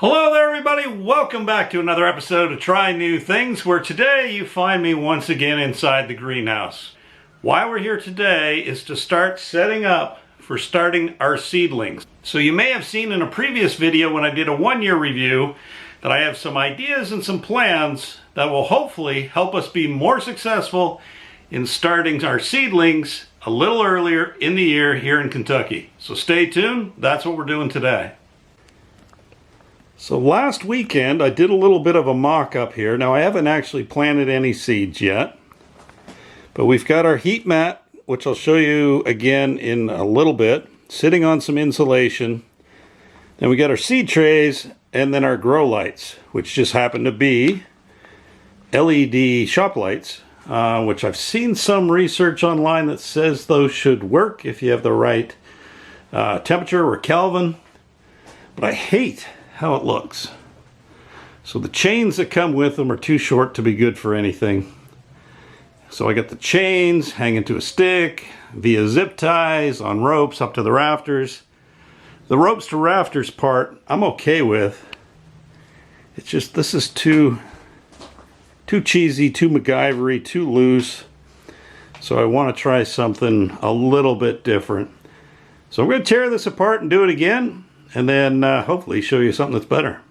Hello there everybody, welcome back to another episode of Try New Things, where today you find me once again inside the greenhouse. Why we're here today is to start setting up for starting our seedlings. So you may have seen in a previous video when I did a 1-year review that I have some ideas and some plans that will hopefully help us be more successful in starting our seedlings a little earlier in the year here in Kentucky. So stay tuned, that's what we're doing today. So last weekend I did a little bit of a mock-up here. Now I haven't actually planted any seeds yet, but we've got our heat mat, which I'll show you again in a little bit, sitting on some insulation. Then we got our seed trays and then our grow lights, which just happen to be LED shop lights, which I've seen some research online that says those should work if you have the right temperature or Kelvin, but I hate how it looks. So the chains that come with them are too short to be good for anything. So I got the chains hanging to a stick via zip ties on ropes up to the rafters. The ropes to rafters part I'm okay with. It's just this is too cheesy, too MacGyver-y, too loose. So I want to try something a little bit different. So I'm going to tear this apart and do it again, and then hopefully show you something that's better.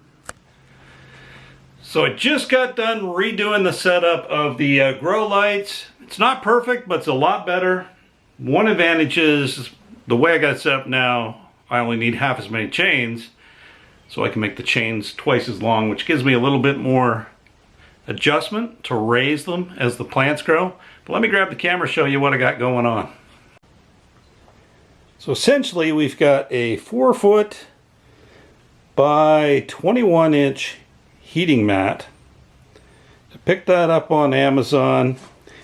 So I just got done redoing the setup of the grow lights. It's not perfect, but it's a lot better. One advantage is the way I got it set up now, I only need half as many chains, so I can make the chains twice as long, which gives me a little bit more adjustment to raise them as the plants grow. But let me grab the camera, show you what I got going on. So essentially we've got a 4-foot by 21-inch heating mat. I picked that up on Amazon.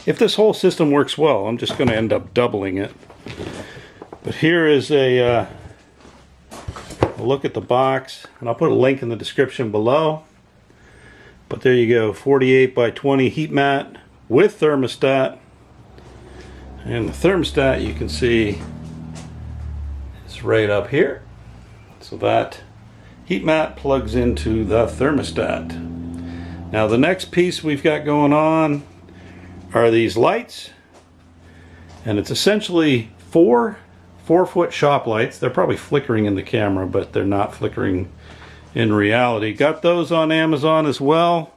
If this whole system works well, I'm just going to end up doubling it. But here is a look at the box, and I'll put a link in the description below. But there you go, 48 by 20 heat mat with thermostat. And the thermostat, you can see, right up here. So that heat mat plugs into the thermostat. Now the next piece we've got going on are these lights, and it's essentially four 4-foot shop lights. They're probably flickering in the camera, but they're not flickering in reality. Got those on Amazon as well.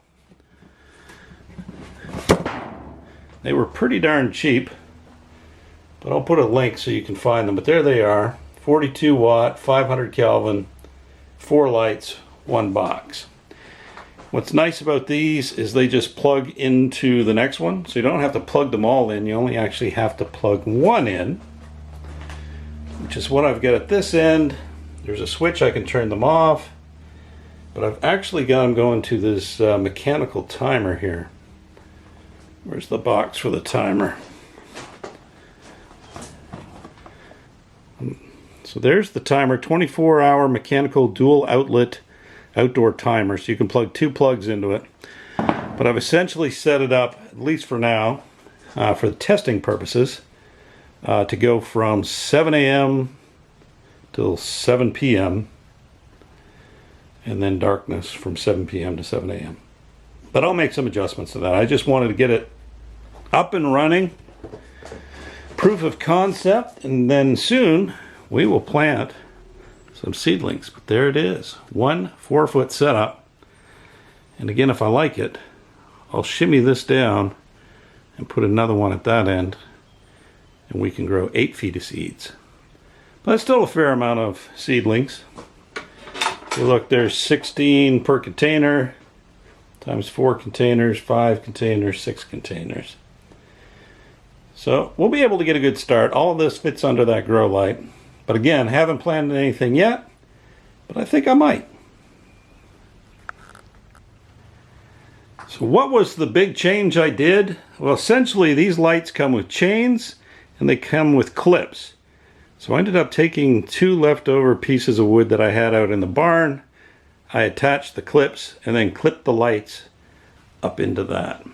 They were pretty darn cheap, but I'll put a link so you can find them. But there they are. 42 watt, 500 Kelvin, 4 lights, 1 box. What's nice about these is they just plug into the next one, so you don't have to plug them all in. You only actually have to plug one in, which is what I've got at this end. There's a switch, I can turn them off, but I've actually got them going to this mechanical timer here. Where's the box for the timer? So there's the timer, 24-hour mechanical dual outlet outdoor timer. So you can plug 2 plugs into it. But I've essentially set it up, at least for now, for the testing purposes, to go from 7 a.m. till 7 p.m. and then darkness from 7 p.m. to 7 a.m. But I'll make some adjustments to that. I just wanted to get it up and running, proof of concept, and then soon we will plant some seedlings. But there it is, one 4-foot setup. And again, if I like it, I'll shimmy this down and put another one at that end, and we can grow 8 feet of seeds. But that's still a fair amount of seedlings. If you look, there's 16 per container, times 4 containers, 5 containers, 6 containers. So we'll be able to get a good start. All of this fits under that grow light. But again, haven't planted anything yet, but I think I might. So what was the big change I did? Well, essentially these lights come with chains and they come with clips. So I ended up taking 2 leftover pieces of wood that I had out in the barn. I attached the clips and then clipped the lights up into that.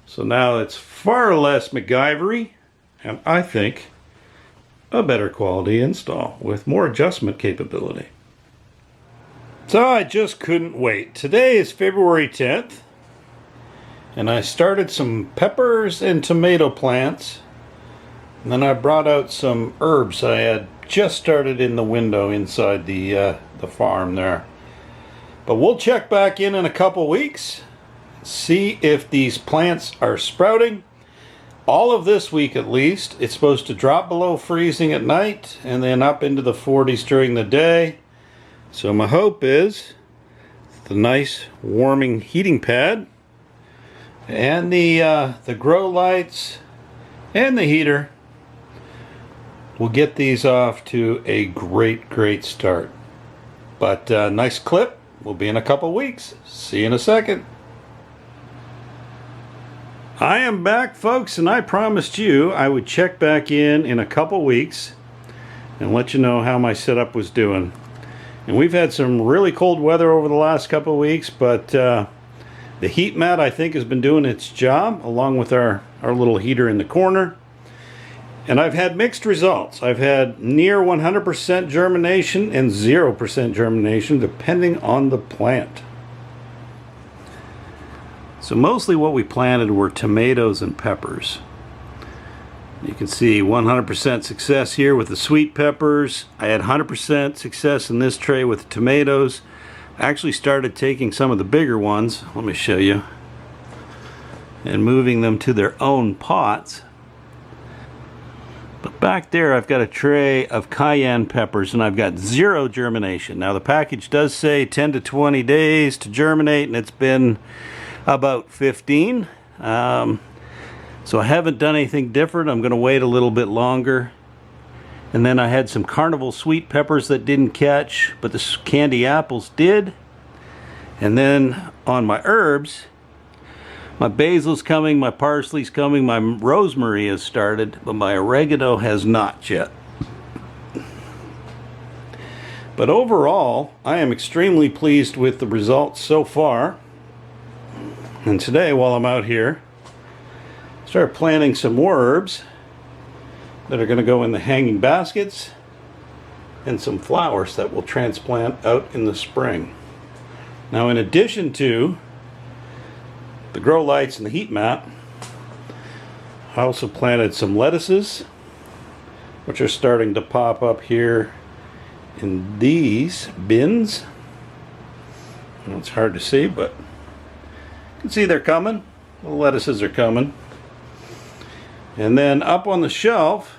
So now it's far less MacGyver-y, and I think a better quality install with more adjustment capability. So I just couldn't wait. Today is February 10th, and I started some peppers and tomato plants, and then I brought out some herbs I had just started in the window inside the farm there. But we'll check back in a couple weeks, see if these plants are sprouting. All of this week at least. It's supposed to drop below freezing at night and then up into the 40s during the day. So my hope is the nice warming heating pad and the grow lights and the heater will get these off to a great start. But nice clip. We'll be in a couple weeks. See you in a second. I am back, folks, and I promised you I would check back in a couple weeks and let you know how my setup was doing. And we've had some really cold weather over the last couple of weeks, but the heat mat I think has been doing its job, along with our little heater in the corner. And I've had mixed results. I've had near 100% germination and 0% germination, depending on the plant. So mostly what we planted were tomatoes and peppers. You can see 100% success here with the sweet peppers. I had 100% success in this tray with the tomatoes. I actually started taking some of the bigger ones, let me show you, and moving them to their own pots. But back there I've got a tray of cayenne peppers and I've got 0 germination. Now the package does say 10 to 20 days to germinate, and it's been about 15. So I haven't done anything different. I'm going to wait a little bit longer. And then I had some carnival sweet peppers that didn't catch, but the candy apples did. And then on my herbs, my basil's coming, my parsley's coming, my rosemary has started, but my oregano has not yet. But overall, I am extremely pleased with the results so far. And today, while I'm out here, start planting some more herbs that are going to go in the hanging baskets, and some flowers that will transplant out in the spring. Now, in addition to the grow lights and the heat mat, I also planted some lettuces, which are starting to pop up here in these bins. It's hard to see, but you can see they're coming. The lettuces are coming. And then up on the shelf,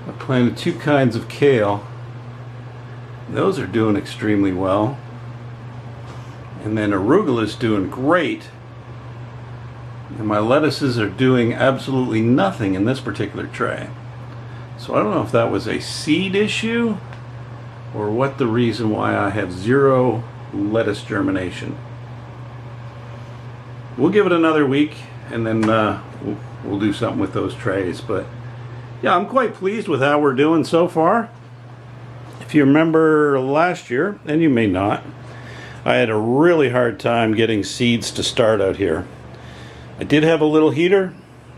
I planted 2 kinds of kale. Those are doing extremely well. And then arugula is doing great. And my lettuces are doing absolutely nothing in this particular tray. So I don't know if that was a seed issue or what the reason why I have 0 lettuce germination. We'll give it another week, and then we'll do something with those trays. But yeah, I'm quite pleased with how we're doing so far. If you remember last year, and you may not, I had a really hard time getting seeds to start out here. I did have a little heater,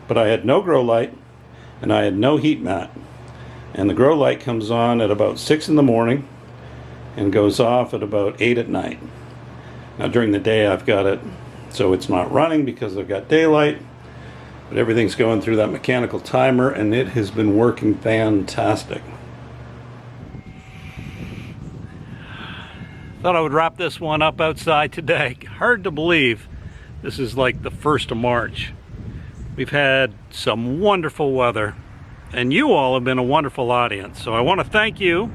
but I had no grow light and I had no heat mat. And the grow light comes on at about 6 in the morning and goes off at about 8 at night. Now during the day I've got it so it's not running because I've got daylight, but everything's going through that mechanical timer, and it has been working fantastic. Thought I would wrap this one up outside today. Hard to believe this is like the 1st of March. We've had some wonderful weather, and you all have been a wonderful audience, so I want to thank you.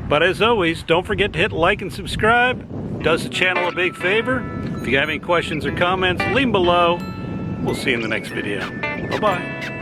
But as always, don't forget to hit like and subscribe. It does the channel a big favor. If you have any questions or comments, leave them below. We'll see you in the next video. Bye-bye.